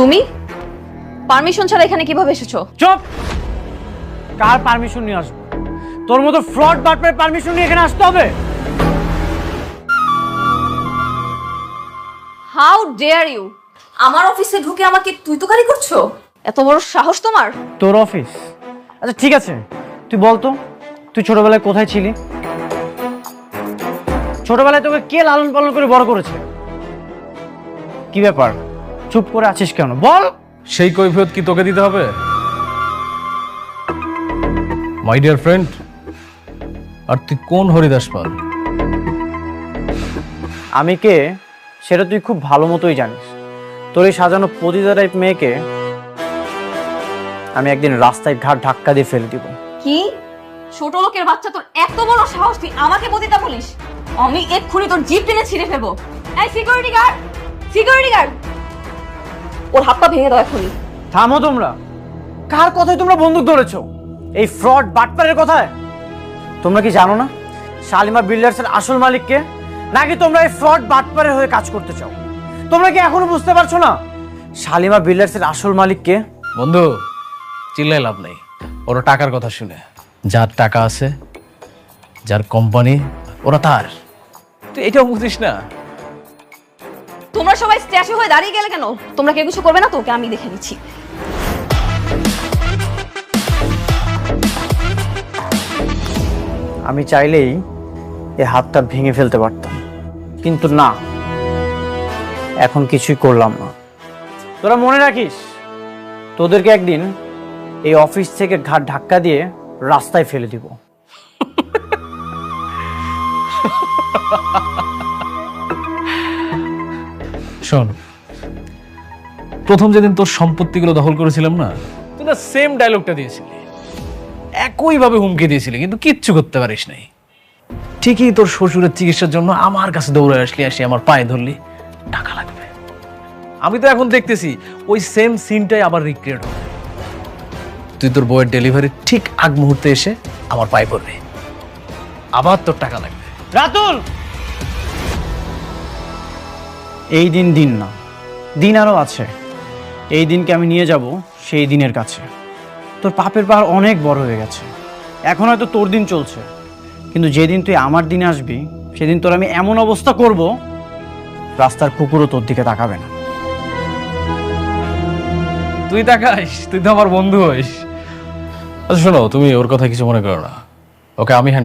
তুমি পারমিশন ছাড়া এখানে কিভাবে এসেছো? চুপ! কার পারমিশন নিয়ে আসবো? তোর মতো ফ্রড বাটপারের পারমিশন নিয়ে এখানে আসতে হবে? হাউ ডেয়ার ইউ আমার অফিসে ঢুকে আমাকে তুই তোকারি করছো? এত বড় সাহস তোমার? তোর অফিস? আচ্ছা ঠিক আছে, তুই বলতো তুই ছোটবেলায় কোথায় ছিলি? ছোটবেলায় তোকে কে লালন পালন করে বড় করেছে? কি ব্যাপার, চুপ করে আছিস কেন? বল। সেই কৈফিয়ত কি তোকে দিতে হবে? মাই ডিয়ার ফ্রেন্ড, আর তুই কোন হরিদাস পাল? আমি কে সেটা তুই খুব ভালো মতোই জানিস। তোর এই সাজানো পতিতা টাইপ মেয়েকে আমি একদিন রাস্তায় ঘাট ধাক্কা দিয়ে ফেলে দিব। কি ছোট লোকের বাচ্চা, তোর এত বড় সাহস তুই আমাকে পতিতা বলিস? আমি এক্ষুনি তোর জিপ টেনে ছিঁড়ে ফেলবো। এই সিকিউরিটি গার্ড, সিকিউরিটি গার্ড, ওর হাত পা ভেঙে দাও এখনই। থামো তোমরা। কার কথায় তোমরা বন্দুক ধরেছো? এই ফ্রড বাটপারের কথায়? তোমরা কি জানো না শালিমা বিল্ডার্সের আসল মালিক কে? নাকি তোমরা এই ফ্রড বাটপারের হয়ে কাজ করতে চাও? তোমরা কি এখনো বুঝতে পারছো না শালিমা বিল্ডার্সের আসল মালিক কে? বন্ধু, চিল্লাই লাভ নেই। ওরা টাকার কথা শুনে, যার টাকা আছে, যার কোম্পানি, ওরা তার। তুই এটাও বুঝিস না? তোমরা সবাই স্ট্যাচু হয়ে দাঁড়িয়ে গেলে কেন? তোমরা কেউ কিছু করবে না? তোকে আমি দেখে নিচ্ছি। আমি চাইলেই এই হাতটা ভেঙে ফেলতে পারতাম, কিন্তু না, এখন কিছুই করলাম না। তোরা মনে রাখিস, তোদেরকে একদিন এই অফিস থেকে ঘাট ধাক্কা দিয়ে রাস্তায় ফেলে দিব। শোন, প্রথম যেদিন তোর সম্পত্তিগুলো দখল করেছিলাম না, তুই না সেম ডায়লগটা দিয়েছিলি, একইভাবে হুমকি দিয়েছিলি, কিন্তু কিচ্ছু করতে পারিস নাই। ঠিকই তোর শ্বশুরের চিকিৎসার জন্য আমার কাছে দৌড়ে আসলি, আসি আমার পায়ে ধরলি, টাকা লাগবে। আমি তো এখন দেখতেছি ওই সেম সিনটাই আবার রিক্রিয়েট হবে। তুই তোর বইয়ের ডেলিভারি ঠিক আগ মুহূর্তে এসে আমার পায়ে পড়বি, আবার তোর টাকা লাগবে। রাতুল, এই দিন দিন না, দিন আরো আছে। এই দিনকে আমি নিয়ে যাব সেই দিনের কাছে। তোর পাপের পাহাড় অনেক বড় হয়ে গেছে। এখন হয়তো তোর দিন চলছে, কিন্তু যেদিন তুই আমার দিনে আসবি সেদিন তোর আমি এমন অবস্থা করব, রাস্তার কুকুরও তোর দিকে তাকাবে না। তুই তাকাইস? তুই তো আমার বন্ধু হইস। আচ্ছা শোনো, তুমি ওর কথা কিছু মনে করো না, ওকে আমি